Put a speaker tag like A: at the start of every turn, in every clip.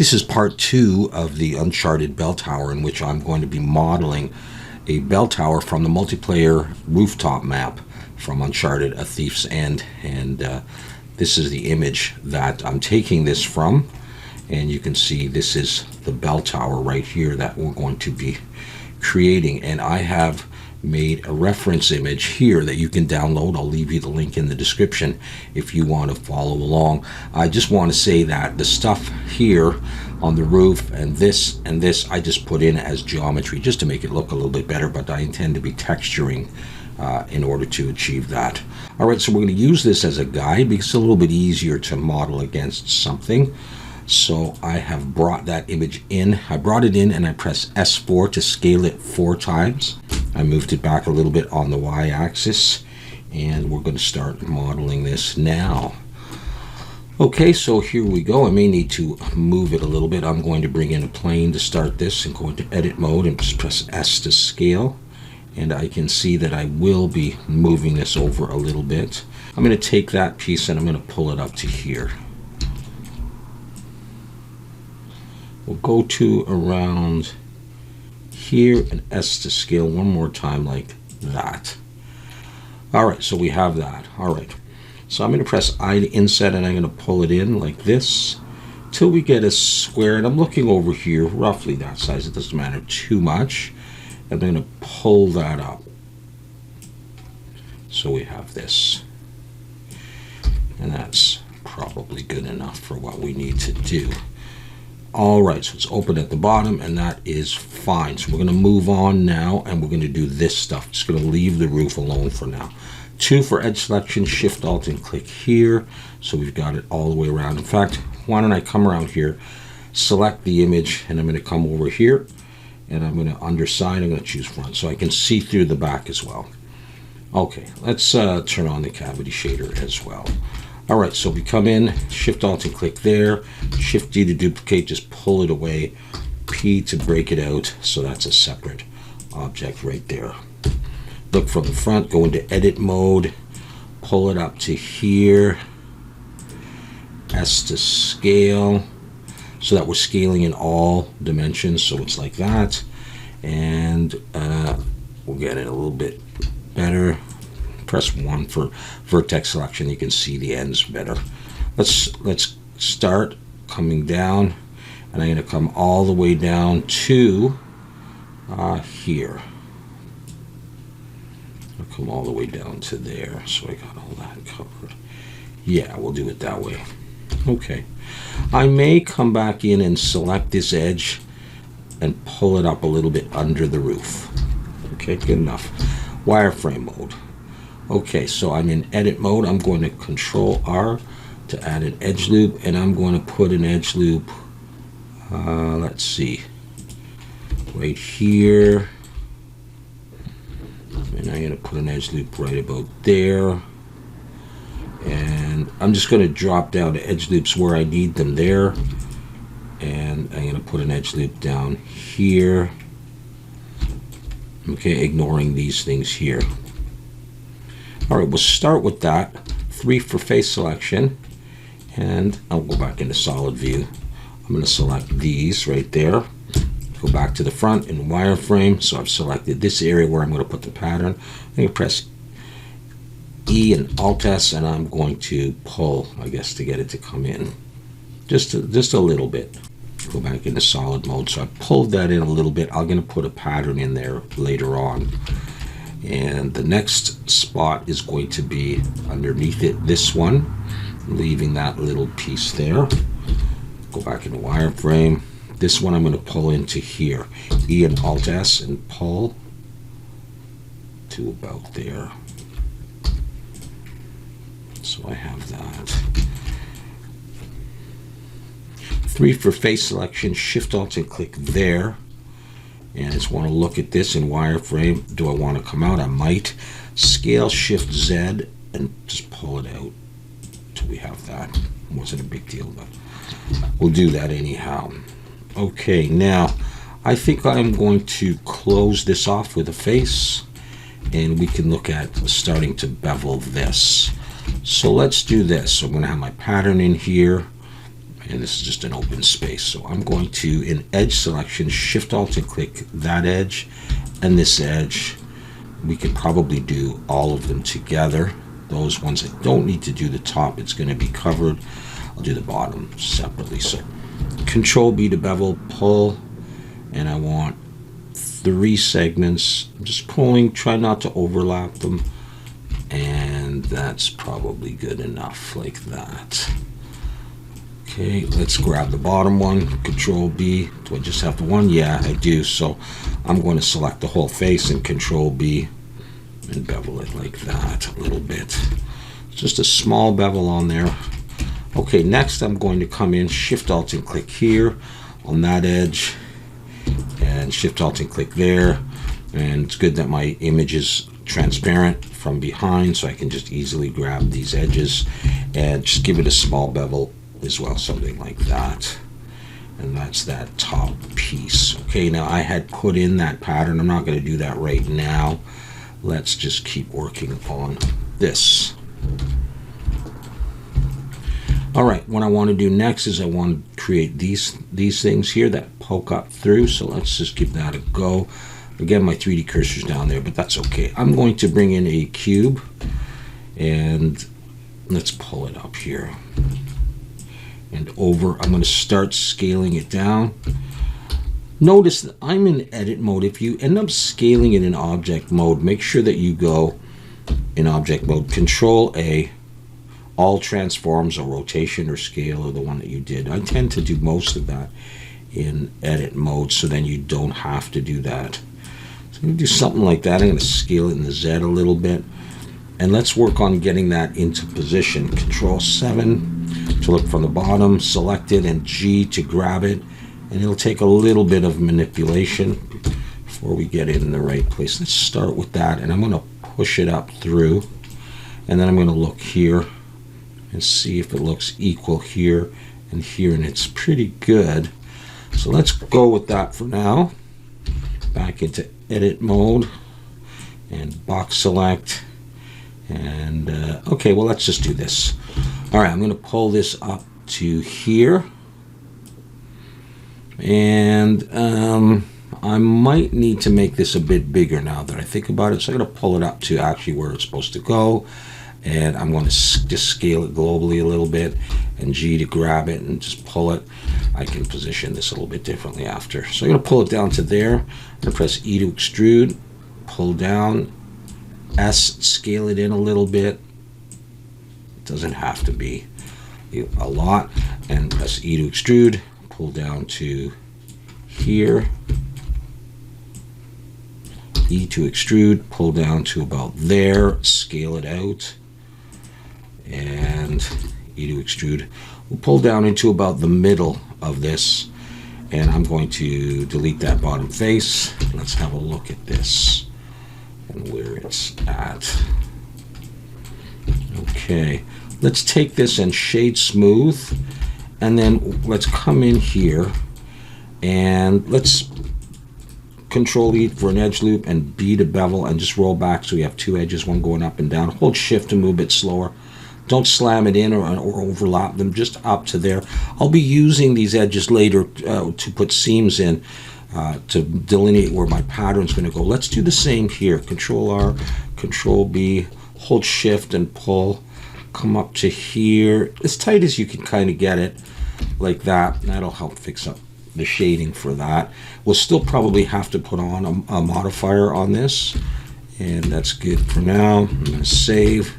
A: This is part 2 of the Uncharted Bell Tower, in which I'm going to be modeling a bell tower from the multiplayer rooftop map from Uncharted: A Thief's End. And this is the image that I'm taking this from. And you can see this is the bell tower right here that we're going to be creating. And I have made a reference image here that you can download. I'll leave you the link in the description if you want to follow along. I just want to say that the stuff here on the roof and this I just put in as geometry just to make it look a little bit better, but I intend to be texturing in order to achieve that. Alright, so we're going to use this as a guide because it's a little bit easier to model against something. So I have brought that image in. I brought it in and I pressed S4 to scale it 4 times. I moved it back a little bit on the y-axis, and we're going to start modeling this now. Okay, so here we go. I may need to move it a little bit. I'm going to bring in a plane to start this and go into edit mode and just press S to scale. And I can see that I will be moving this over a little bit. I'm going to take that piece and I'm going to pull it up to here. We'll go to around here and S to scale one more time like that. Alright, so we have that. Alright, so I'm going to press I to inset and I'm going to pull it in like this till we get a square. And I'm looking over here, roughly that size. It doesn't matter too much. I'm going to pull that up. So we have this. And that's probably good enough for what we need to do. Alright, so it's open at the bottom, and that is fine. So we're going to move on now, and we're going to do this stuff. Just going to leave the roof alone for now. 2 for edge selection, Shift Alt and click here. So we've got it all the way around. In fact, why don't I come around here, select the image, and I'm going to come over here, and I'm going to underside, I'm going to choose front, so I can see through the back as well. Okay, let's turn on the cavity shader as well. Alright, so we come in, Shift Alt and click there, Shift D to duplicate, just pull it away, P to break it out, so that's a separate object right there. Look from the front, go into edit mode, pull it up to here, S to scale, so that we're scaling in all dimensions, so it's like that. And we'll get it a little bit better. Press 1 for vertex selection. You can see the ends better. Let's start coming down, and I'm going to come all the way down to here. I'll come all the way down to there, so I got all that covered. Yeah, we'll do it that way. Okay. I may come back in and select this edge and pull it up a little bit under the roof. Okay, good enough. Wireframe mode. Okay, so I'm in edit mode. I'm going to Control R to add an edge loop, and I'm going to put an edge loop, let's see, right here. And I'm going to put an edge loop right about there. And I'm just going to drop down to edge loops where I need them there. And I'm going to put an edge loop down here. Okay, ignoring these things here. Alright, we'll start with that. 3 for face selection. And I'll go back into solid view. I'm going to select these right there. Go back to the front in wireframe. So I've selected this area where I'm going to put the pattern. I'm going to press E and Alt S, and I'm going to pull, I guess, to get it to come in. Just a little bit. Go back into solid mode. So I pulled that in a little bit. I'm going to put a pattern in there later on. And the next spot is going to be underneath it, this one, leaving that little piece there. Go back into wireframe. This one I'm going to pull into here. E and Alt S and pull to about there. So I have that. 3 for face selection, Shift Alt and click there. And I just want to look at this in wireframe. Do I want to come out? I might. Scale Shift Z and just pull it out till we have that. It wasn't a big deal, but we'll do that anyhow. Okay, now I think I'm going to close this off with a face, and we can look at starting to bevel this. So let's do this. So I'm going to have my pattern in here. and this is just an open space. So I'm going to, in edge selection, Shift Alt and click that edge and this edge. We could probably do all of them together. Those ones I don't need to do the top, it's going to be covered. I'll do the bottom separately. So Control B to bevel, pull, and I want 3 segments. I'm just pulling, try not to overlap them, and that's probably good enough like that. Okay, let's grab the bottom one, Control B. Do I just have the one? Yeah, I do. So I'm going to select the whole face and Control B and bevel it like that a little bit. Just a small bevel on there. Okay, next I'm going to come in, Shift Alt and click here on that edge, and Shift Alt and click there. And it's good that my image is transparent from behind, so I can just easily grab these edges and just give it a small bevel as well, something like that. And that's that top piece. Okay, now I had put in that pattern. I'm not going to do that right now. Let's just keep working on this. All right, what I want to do next is I want to create these things here that poke up through. So let's just give that a go. Again, my 3D cursor's down there, but that's okay. I'm going to bring in a cube and let's pull it up here and over. I'm going to start scaling it down. Notice that I'm in edit mode. If you end up scaling it in object mode, make sure that you go in object mode, Control A, all transforms or rotation or scale or the one that you did. I tend to do most of that in edit mode, so then you don't have to do that. So I'm going to do something like that. I'm going to scale it in the Z a little bit. And let's work on getting that into position. Control 7 to look from the bottom, select it, and G to grab it. And it'll take a little bit of manipulation before we get it in the right place. Let's start with that, and I'm going to push it up through. And then I'm going to look here and see if it looks equal here and here, and it's pretty good. So let's go with that for now. Back into edit mode and box select. And okay, well, let's just do this. All right, I'm going to pull this up to here. And I might need to make this a bit bigger now that I think about it. So I'm going to pull it up to actually where it's supposed to go. And I'm going to just scale it globally a little bit, and G to grab it and just pull it. I can position this a little bit differently after. So I'm going to pull it down to there. I'm going to press E to extrude, pull down, S, scale it in a little bit. It doesn't have to be a lot. And press E to extrude, pull down to here. E to extrude, pull down to about there, scale it out. And E to extrude. We'll pull down into about the middle of this, and I'm going to delete that bottom face. Let's have a look at this and where it's at. Okay, let's take this and shade smooth, and then let's come in here and let's Control E for an edge loop and B to bevel and just roll back so we have 2 edges, one going up and down. Hold Shift to move it slower. Don't slam it in or overlap them, just up to there. I'll be using these edges later to put seams in to delineate where my pattern's going to go. Let's do the same here. Control R, Control B, hold Shift and pull. Come up to here, as tight as you can kind of get it, like that. That'll help fix up the shading for that. We'll still probably have to put on a modifier on this, and that's good for now. I'm going to save.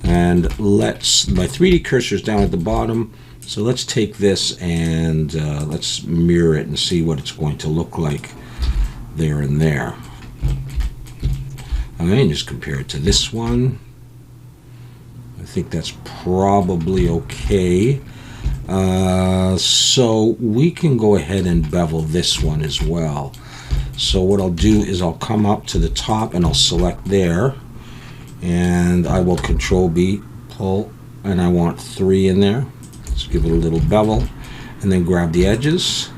A: And let's, my 3D cursor is down at the bottom, so let's take this and let's mirror it and see what it's going to look like there and there. Okay, and just compare it to this one. I think that's probably okay. So we can go ahead and bevel this one as well. So what I'll do is I'll come up to the top and I'll select there. And I will Control B, pull, and I want 3 in there. Let's give it a little bevel, and then grab the edges.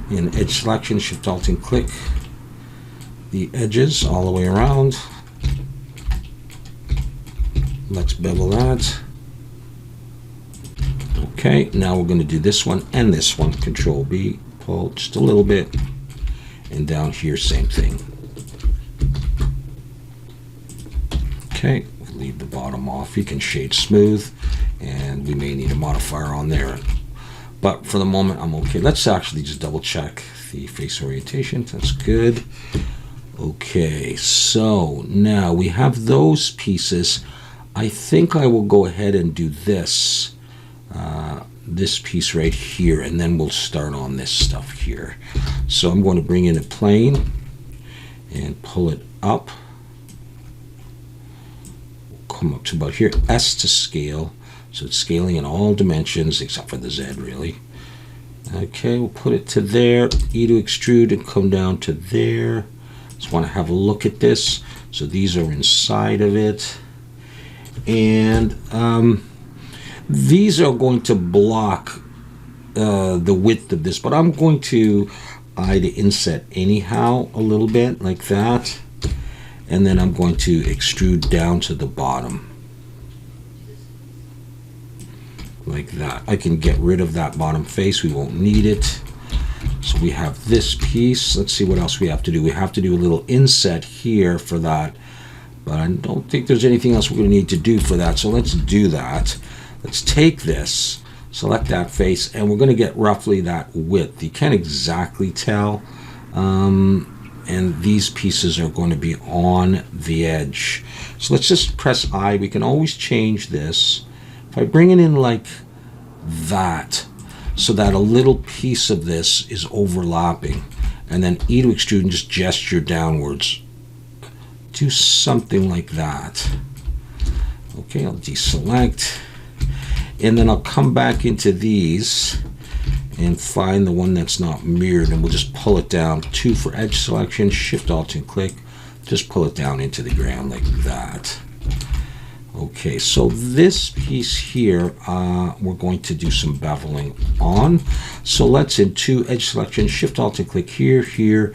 A: In edge selection, Shift Alt and click the edges all the way around. Let's bevel that. Okay, now we're going to do this one and this one. Control B, pull just a little bit, and down here, same thing. Okay, we'll leave the bottom off. You can shade smooth, and we may need a modifier on there. But for the moment, I'm okay. Let's actually just double check the face orientation. That's good. Okay, so now we have those pieces. I think I will go ahead and do this. This piece right here, and then we'll start on this stuff here. So I'm going to bring in a plane and pull it up. Come up to about here. S to scale. So it's scaling in all dimensions except for the Z, really. Okay, we'll put it to there. E to extrude and come down to there. Just want to have a look at this. So these are inside of it. And these are going to block the width of this, but I'm going to eye to inset anyhow a little bit like that. And then I'm going to extrude down to the bottom. Like that. I can get rid of that bottom face. We won't need it. So we have this piece. Let's see what else we have to do. We have to do a little inset here for that. But I don't think there's anything else we're going to need to do for that. So let's do that. Let's take this, select that face, and we're going to get roughly that width. You can't exactly tell. And these pieces are going to be on the edge. So let's just press I. We can always change this. If I bring it in like that, so that a little piece of this is overlapping, and then E to extrude and just gesture downwards. Do something like that. Okay, I'll deselect. And then I'll come back into these and find the one that's not mirrored, and we'll just pull it down. 2 for edge selection, Shift Alt and click. Just pull it down into the ground like that. Okay, so this piece here, we're going to do some beveling on. So let's, in 2, edge selection, Shift Alt and click here, here,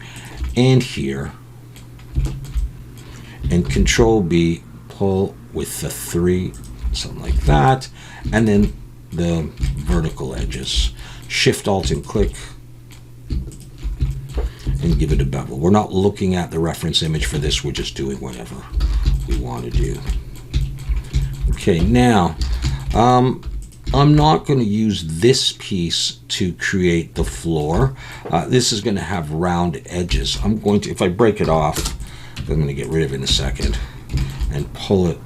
A: and here. And Control B, pull with the 3, something like that. And then the vertical edges. Shift Alt and click and give it a bevel. We're not looking at the reference image for this, we're just doing whatever we want to do. Okay, now I'm not going to use this piece to create the floor. This is going to have round edges. I'm going to, if I break it off, I'm going to get rid of it in a second and pull it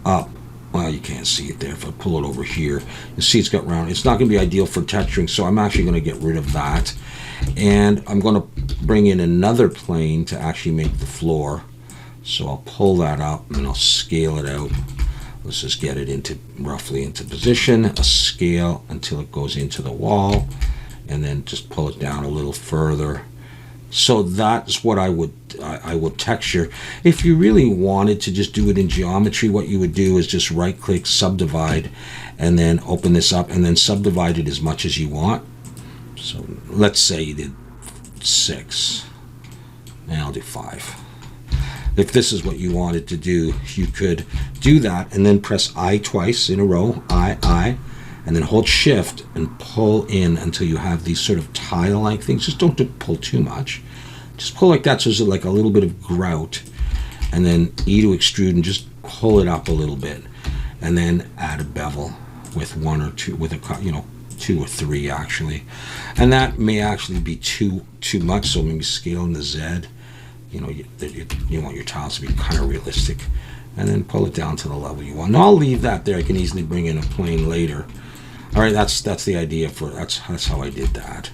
A: up. Well, you can't see it there. If I pull it over here, you see it's got round. It's not going to be ideal for texturing, so I'm actually going to get rid of that. And I'm going to bring in another plane to actually make the floor. So I'll pull that up and I'll scale it out. Let's just get it into roughly into position, a scale until it goes into the wall, and then just pull it down a little further. So that's what I would texture. If you really wanted to just do it in geometry, what you would do is just right click, subdivide, and then open this up and then subdivide it as much as you want. So let's say you did 6, and I'll do 5. If this is what you wanted to do, you could do that and then press I twice in a row, I, and then hold Shift and pull in until you have these sort of tile-like things. Just don't pull too much. Just pull like that, so there's like a little bit of grout, and then E to extrude and just pull it up a little bit, and then add a bevel with 1 or 2, with a 2 or 3 actually, and that may actually be too much. So maybe scale in the Z. You want your tiles to be kind of realistic, and then pull it down to the level you want. And I'll leave that there. I can easily bring in a plane later. All right, that's the idea for that's how I did that.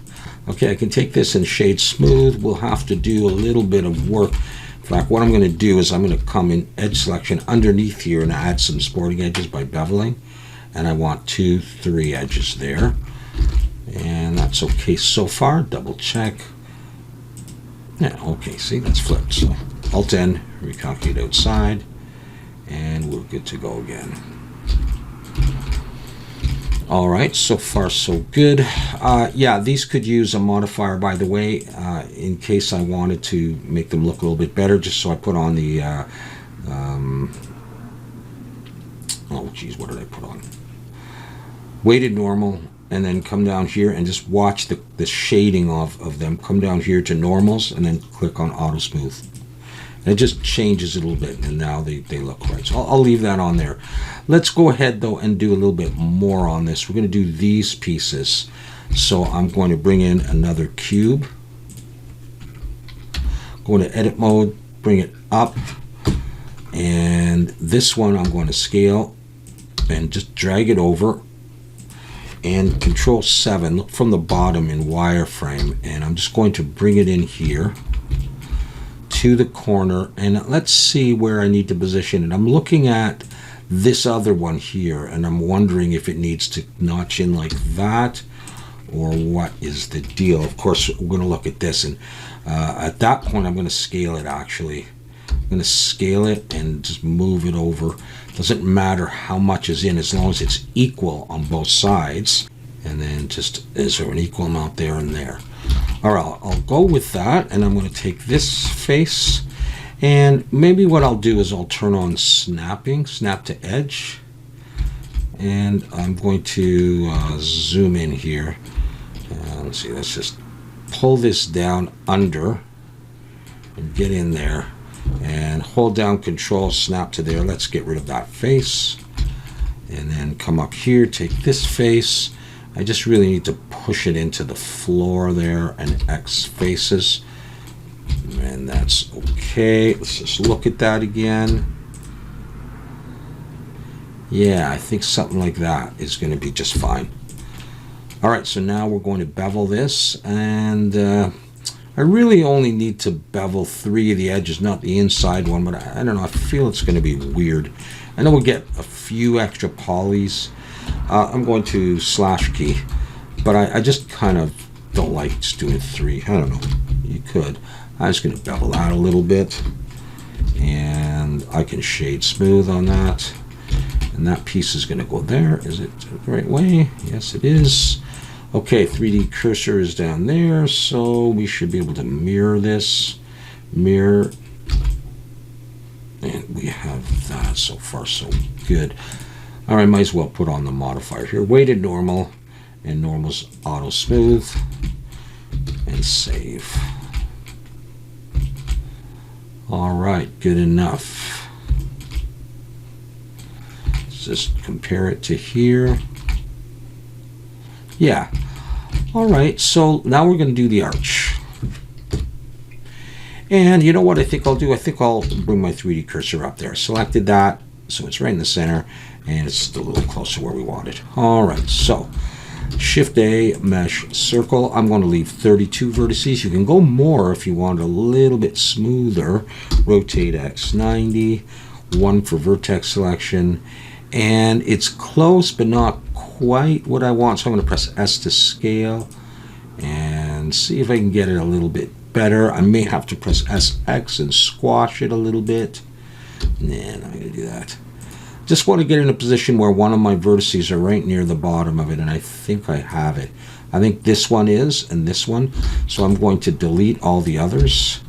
A: Okay, I can take this and shade smooth. We'll have to do a little bit of work. In fact, what I'm going to do is I'm going to come in edge selection underneath here and add some sporting edges by beveling, and I want 2, 3 edges there, and that's okay so far. Double check. Yeah, okay, see, that's flipped. So Alt N, recalculate outside, and we're good to go again. All right, so far so good. Yeah, these could use a modifier, by the way, in case I wanted to make them look a little bit better, just so I put on the, oh geez, what did I put on? weighted normal, and then come down here and just watch the shading of them. Come down here to normals and then click on auto smooth. And it just changes it a little bit, and now they look right. So I'll leave that on there. Let's go ahead though and do a little bit more on this. We're going to do these pieces. So I'm going to bring in another cube. Go into edit mode, bring it up, and this one I'm going to scale and just drag it over. And Control 7, look from the bottom in wireframe, and I'm just going to bring it in here to the corner, and let's see where I need to position it. I'm looking at this other one here, and I'm wondering if it needs to notch in like that, or what is the deal. Of course, we're going to look at this, and at that point I'm going to scale it. Actually, I'm going to scale it and just move it over. Doesn't matter how much is in, as long as it's equal on both sides. And then just, is there an equal amount there and there? All right, I'll go with that, and I'm going to take this face, and maybe what I'll do is I'll turn on snapping, snap to edge, and I'm going to zoom in here. Let's see, let's just pull this down under and get in there. And hold down Control, snap to there. Let's get rid of that face. And then come up here, take this face. I just really need to push it into the floor there and X faces. And that's okay. Let's just look at that again. Yeah, I think something like that is going to be just fine. All right, so now we're going to bevel this, and I really only need to bevel 3 of the edges, not the inside one, but I don't know, I feel it's going to be weird. I know we'll get a few extra polys. I'm going to slash key, but I just kind of don't like just doing 3. I don't know, you could. I'm just going to bevel that a little bit, and I can shade smooth on that. And that piece is going to go there. Is it the right way? Yes, it is. Okay, 3D cursor is down there, so we should be able to mirror this. Mirror. And we have that. So far, so good. All right, might as well put on the modifier here. Weighted normal, and normal's auto smooth. And save. All right, good enough. Let's just compare it to here. Yeah. All right, so now we're going to do the arch. And you know what I think I'll do? I think I'll bring my 3D cursor up there. Selected that, so it's right in the center, and it's still a little closer where we want it. All right, so Shift A, mesh circle. I'm going to leave 32 vertices. You can go more if you want a little bit smoother. Rotate X 90, 1 for vertex selection. And it's close, but not quite what I want. So I'm going to press S to scale and see if I can get it a little bit better. I may have to press SX and squash it a little bit. Nah, I'm not going to do that. Just want to get in a position where one of my vertices are right near the bottom of it, and I think I have it. I think this one is, and this one. So I'm going to delete all the others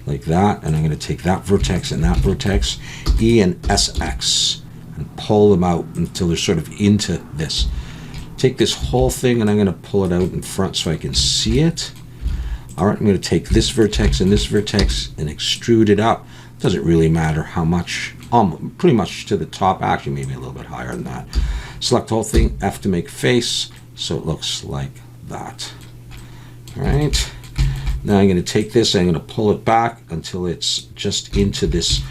A: like that, and I'm going to take that vertex and that vertex, E and SX, and pull them out until they're sort of into this. Take this whole thing, and I'm going to pull it out in front so I can see it. All right, I'm going to take this vertex and extrude it up. Doesn't really matter how much, pretty much to the top, actually maybe a little bit higher than that. Select the whole thing, F to make face, so it looks like that. All right, now I'm going to take this, I'm going to pull it back until it's just into this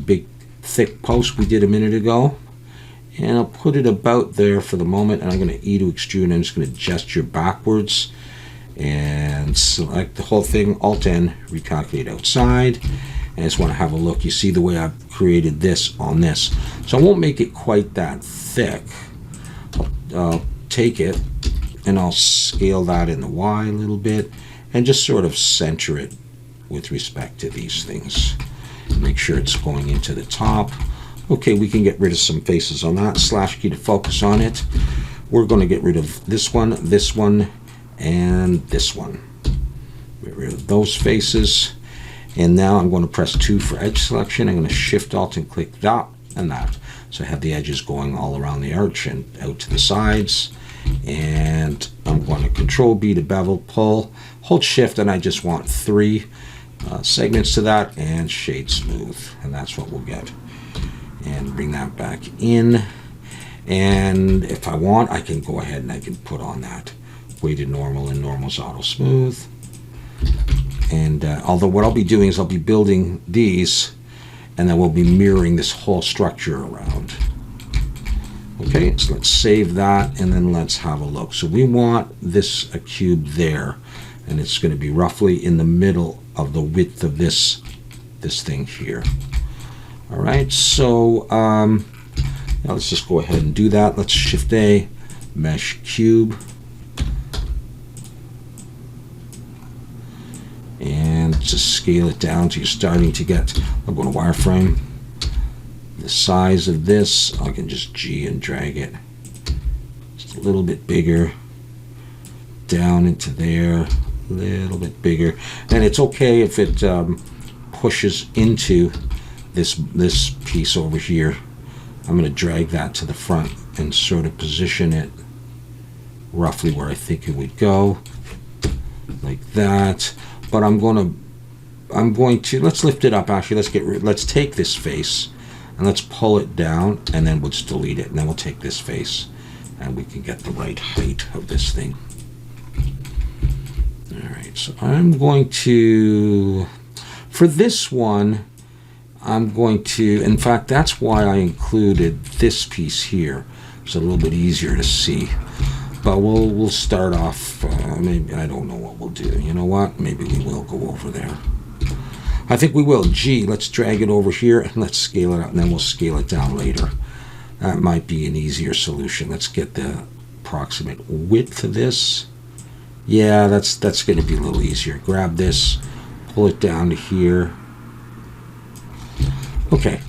A: big thick post we did a minute ago, and I'll put it about there for the moment, and I'm going to E to extrude, and I'm just going to gesture backwards and select the whole thing, Alt N, recalculate outside. And I just want to have a look. You see the way I've created this on this. So I won't make it quite that thick. I'll take it and I'll scale that in the Y a little bit and just sort of center it with respect to these things. Make sure it's going into the top. Okay, we can get rid of some faces on that. Slash key to focus on it. We're going to get rid of this one, and this one. Get rid of those faces. And now I'm going to press 2 for edge selection. I'm going to Shift Alt and click that and that. So I have the edges going all around the arch and out to the sides. And I'm going to Control B to bevel, pull, hold Shift, and I just want 3 segments to that, and shade smooth. And that's what we'll get. And bring that back in. And if I want, I can go ahead and I can put on that weighted normal, and normal's auto smooth. And although what I'll be doing is I'll be building these, and then we'll be mirroring this whole structure around. Okay, so let's save that, and then let's have a look. So we want this a cube there, and it's going to be roughly in the middle of the width of this thing here. All right, so now let's just go ahead and do that. Let's Shift A, Mesh Cube, and just scale it down to you're starting to get, I'm going to wireframe the size of this. I can just G and drag it just a little bit bigger down into there, a little bit bigger. And it's okay if it pushes into this piece over here. I'm going to drag that to the front and sort of position it roughly where I think it would go, like that. But I'm going to let's lift it up. Actually, let's take this face and let's pull it down, and then we'll just delete it, and then we'll take this face and we can get the right height of this thing. All right, so I'm going to, for this one, I'm going to, in fact, that's why I included this piece here. It's a little bit easier to see. But we'll start off, maybe, I don't know what we'll do. You know what? Maybe we will go over there. I think we will. G, let's drag it over here, and let's scale it up, and then we'll scale it down later. That might be an easier solution. Let's get the approximate width of this. Yeah, that's going to be a little easier. Grab this, pull it down to here. Okay,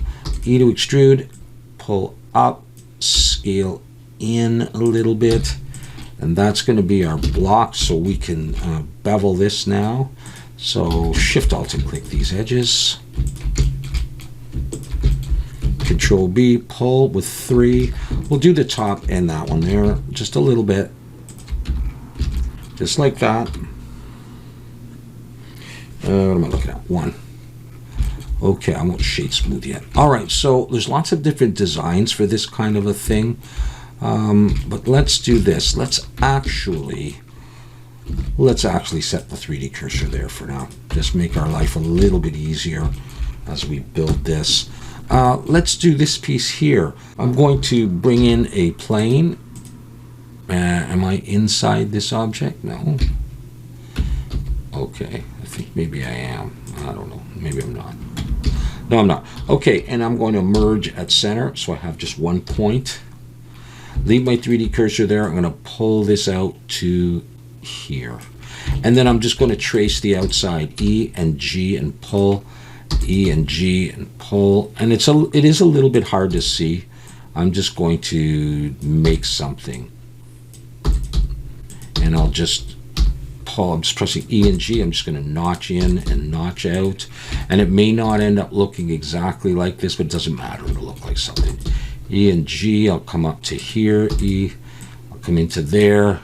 A: E to extrude, pull up, scale in a little bit, and that's going to be our block, so we can bevel this now. So Shift Alt and click these edges. Control B, pull with 3. We'll do the top and that one there just a little bit, just like that. What am I looking at? 1. Okay, I won't shade smooth yet. All right, so there's lots of different designs for this kind of a thing, but let's do this. Let's actually set the 3D cursor there for now. Just make our life a little bit easier as we build this. Let's do this piece here. I'm going to bring in a plane. Am I inside this object? No. Okay, I think maybe I am. I don't know. Maybe I'm not. No, I'm not. Okay, and I'm going to merge at center, so I have just one point. Leave my 3D cursor there. I'm going to pull this out to here. And then I'm just going to trace the outside, E and G and pull, E and G and pull. And it is a little bit hard to see. I'm just going to make something. And I'll just pull, I'm just pressing E and G. I'm just going to notch in and notch out. And it may not end up looking exactly like this, but it doesn't matter. It'll look like something. E and G, I'll come up to here. E, I'll come into there.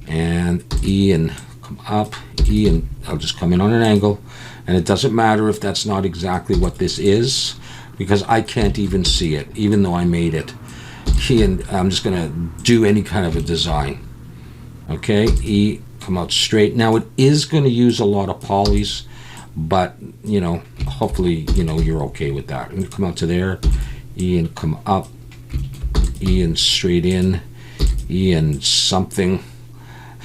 A: And E and come up. E and I'll just come in on an angle. And it doesn't matter if that's not exactly what this is, because I can't even see it, even though I made it. E and I'm just going to do any kind of a design. Okay, E, come out straight. Now it is going to use a lot of polys, but you know, hopefully, you know, you're okay with that. And come out to there, E and come up, E and straight in, E and something.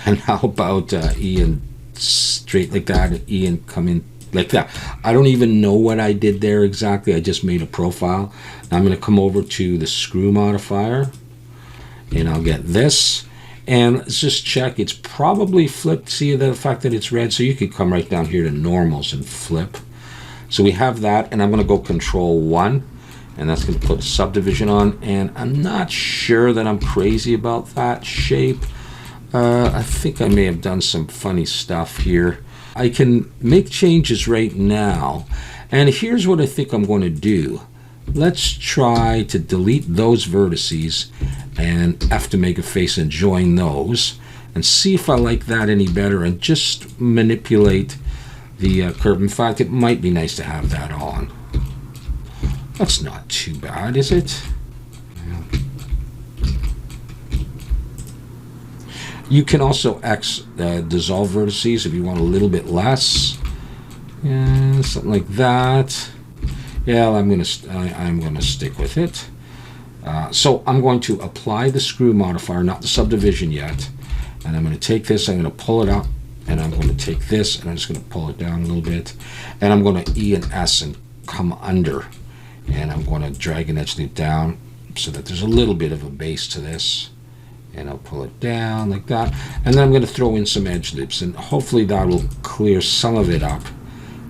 A: And how about E and straight like that, and E and come in like that. I don't even know what I did there exactly. I just made a profile. Now I'm going to come over to the screw modifier, and I'll get this. And let's just check. It's probably flipped. See the fact that it's red? So you could come right down here to normals and flip. So we have that, and I'm going to go Control 1, and that's going to put a subdivision on. And I'm not sure that I'm crazy about that shape. I think I may have done some funny stuff here. I can make changes right now. And here's what I think I'm going to do. let's try to delete those vertices and F to make a face and join those and see if I like that any better and just manipulate the curve. In fact, it might be nice to have that on. That's not too bad, is it? You can also dissolve vertices if you want a little bit less. Yeah, something like that. Yeah, I'm gonna stick with it. So I'm going to apply the screw modifier, not the subdivision yet. And I'm going to take this, I'm going to pull it up, and I'm going to take this, and I'm just going to pull it down a little bit. And I'm going to E and S and come under. And I'm going to drag an edge loop down so that there's a little bit of a base to this. And I'll pull it down like that. And then I'm going to throw in some edge loops, and hopefully that will clear some of it up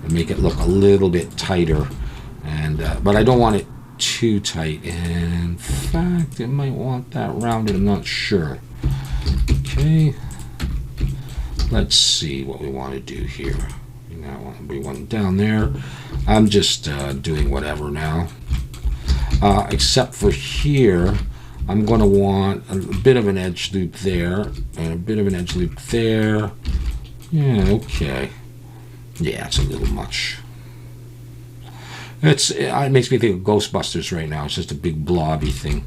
A: and make it look a little bit tighter. And but I don't want it too tight. In fact, it might want that rounded, I'm not sure. Okay, let's see what we want to do here. I want to bring one down there. I'm just doing whatever now, except for here. I'm going to want a bit of an edge loop there and a bit of an edge loop there. Yeah, okay. Yeah, it's a little much. It makes me think of Ghostbusters right now. It's just a big blobby thing.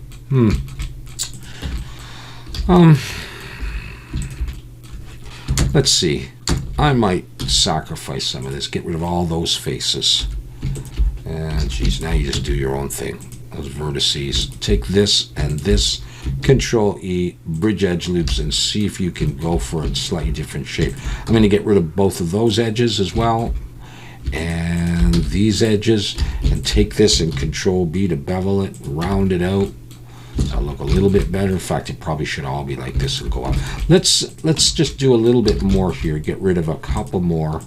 A: Let's see. I might sacrifice some of this. Get rid of all those faces. And geez, now you just do your own thing. Those vertices. Take this and this. Control E, bridge edge loops, and see if you can go for a slightly different shape. I'm going to get rid of both of those edges as well. And these edges. And take this and Control B to bevel it. Round it out. That'll look a little bit better. In fact, it probably should all be like this and go up. Let's just do a little bit more here. Get rid of a couple more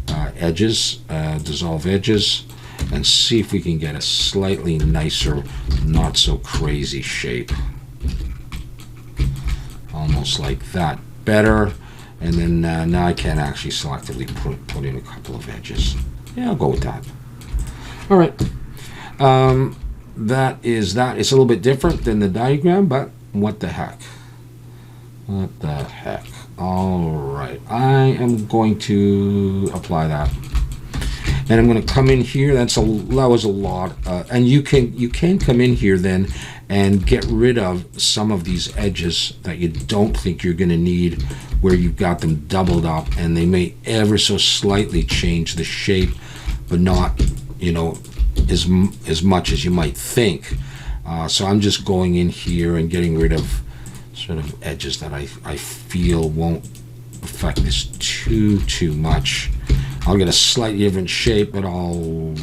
A: edges, dissolve edges, and see if we can get a slightly nicer, not so crazy shape. Almost like that. Better. And then now I can actually selectively put in a couple of edges. Yeah, I'll go with that. All right. That is that. It's a little bit different than the diagram, but what the heck? What the heck? All right, I am going to apply that, and I'm going to come in here. That was a lot, and you can come in here then and get rid of some of these edges that you don't think you're going to need, where you've got them doubled up, and they may ever so slightly change the shape, but not, you know, as much as you might think. So I'm just going in here and getting rid of sort of edges that I feel won't affect this too much. I'll get a slightly different shape, but I'll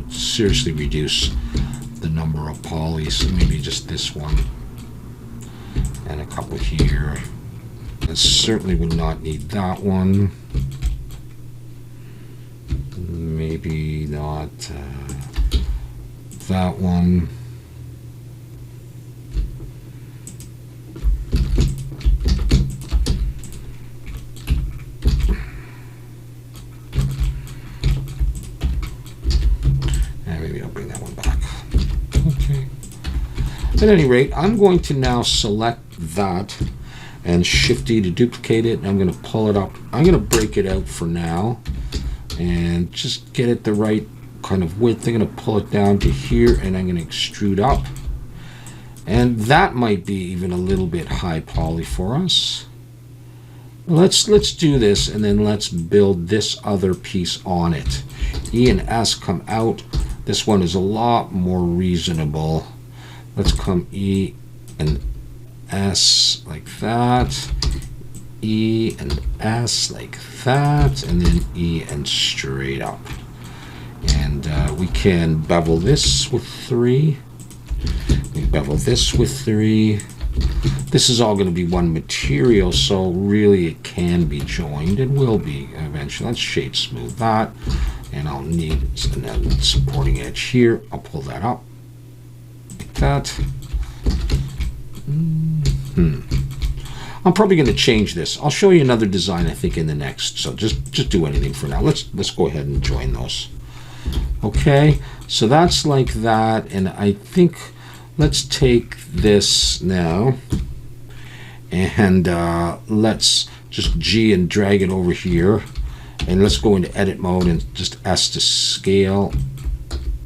A: seriously reduce the number of polys. Maybe just this one and a couple here. I certainly would not need that one. Maybe not that one. And maybe I'll bring that one back. Okay. At any rate, I'm going to now select that and Shift D to duplicate it. And I'm going to pull it up. I'm going to break it out for now and just get it the right kind of width. I'm going to pull it down to here, and I'm going to extrude up, and that might be even a little bit high poly for us. Let's do this, and then let's build this other piece on it. E and S come out. This one is a lot more reasonable. Let's come E and S like that, E and S like that, and then E and straight up. And we can bevel this with 3. We bevel this with 3. This is all going to be one material, so really it can be joined. It will be eventually. Let's shade smooth that. And I'll need another supporting edge here. I'll pull that up like that. I'm probably going to change this. I'll show you another design, I think, in the next. So just do anything for now. Let's go ahead and join those. Okay, So that's like that, and I think let's take this now and let's just G and drag it over here, and let's go into edit mode and just S to scale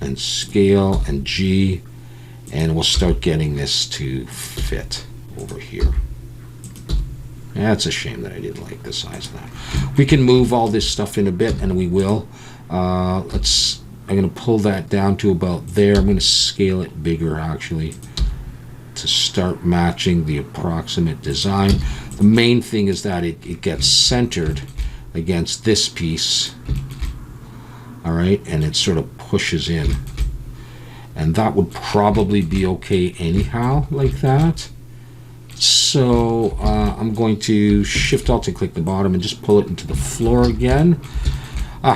A: and G, and we'll start getting this to fit over here. That's a shame that I didn't like the size of that. We can move all this stuff in a bit, and we will. I'm going to pull that down to about there. I'm going to scale it bigger, actually, to start matching the approximate design. The main thing is that it gets centered against this piece, all right, and it sort of pushes in. And that would probably be okay anyhow, like that. So I'm going to Shift Alt and click the bottom and just pull it into the floor again.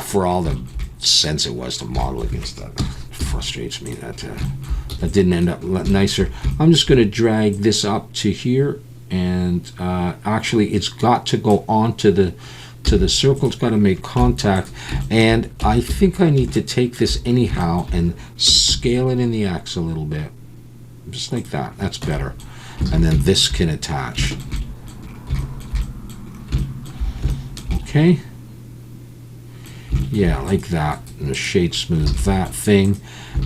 A: For all the sense it was to model against that, it frustrates me that that didn't end up nicer. I'm just going to drag this up to here, and actually it's got to go onto the circle. It's got to make contact, and I think I need to take this anyhow and scale it in the X a little bit, just like that. That's better. And then this can attach. Okay. Yeah, like that. And shade smooth that thing.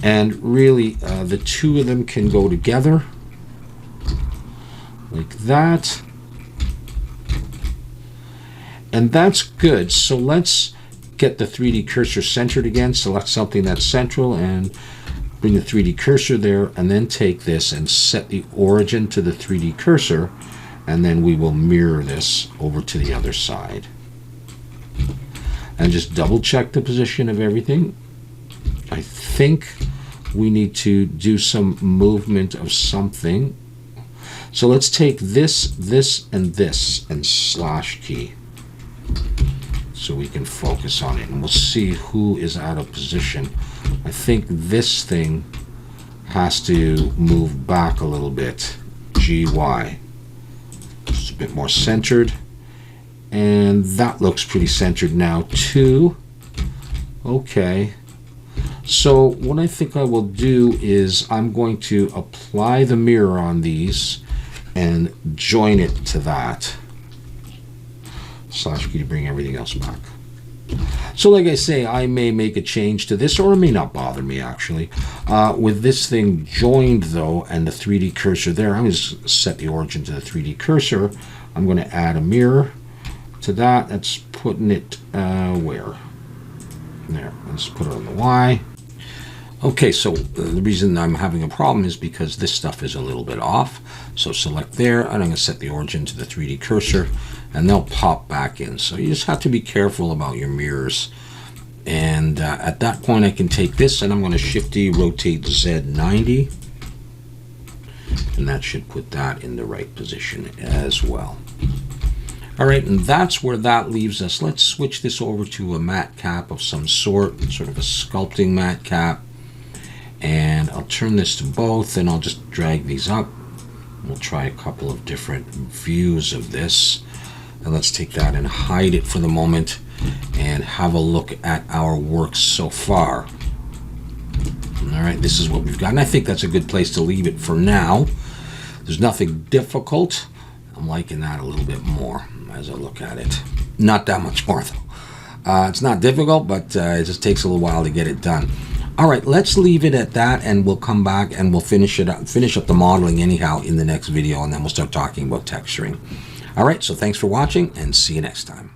A: And really, the two of them can go together. Like that. And that's good. So let's get the 3D cursor centered again. Select something that's central and bring the 3D cursor there, and then take this and set the origin to the 3D cursor, and then we will mirror this over to the other side. And just double check the position of everything. I think we need to do some movement of something. So let's take this, and slash key, so we can focus on it, and we'll see who is out of position. I think this thing has to move back a little bit. GY. Just a bit more centered. And that looks pretty centered now too. Okay. So what I think I will do is I'm going to apply the mirror on these and join it to that. Slash key to bring everything else back. So like I say, I may make a change to this, or it may not bother me actually. With this thing joined though, and the 3D cursor there, I'm going to set the origin to the 3D cursor. I'm going to add a mirror to that. That's putting it where? There. Let's put it on the Y. Okay, so the reason I'm having a problem is because this stuff is a little bit off. So select there, and I'm going to set the origin to the 3D cursor, and they'll pop back in. So you just have to be careful about your mirrors. And at that point I can take this, and I'm going to Shift-D rotate Z 90, and that should put that in the right position as well. All right, and that's where that leaves us. Let's switch this over to a matte cap of some sort of a sculpting matte cap. And I'll turn this to both, and I'll just drag these up. We'll try a couple of different views of this. And let's take that and hide it for the moment and have a look at our work so far. All right, this is what we've got. And I think that's a good place to leave it for now. There's nothing difficult. I'm liking that a little bit more as I look at it. Not that much more, though. It's not difficult, but it just takes a little while to get it done. All right, let's leave it at that, and we'll come back and we'll finish up the modeling anyhow in the next video, and then we'll start talking about texturing. All right, so thanks for watching, and see you next time.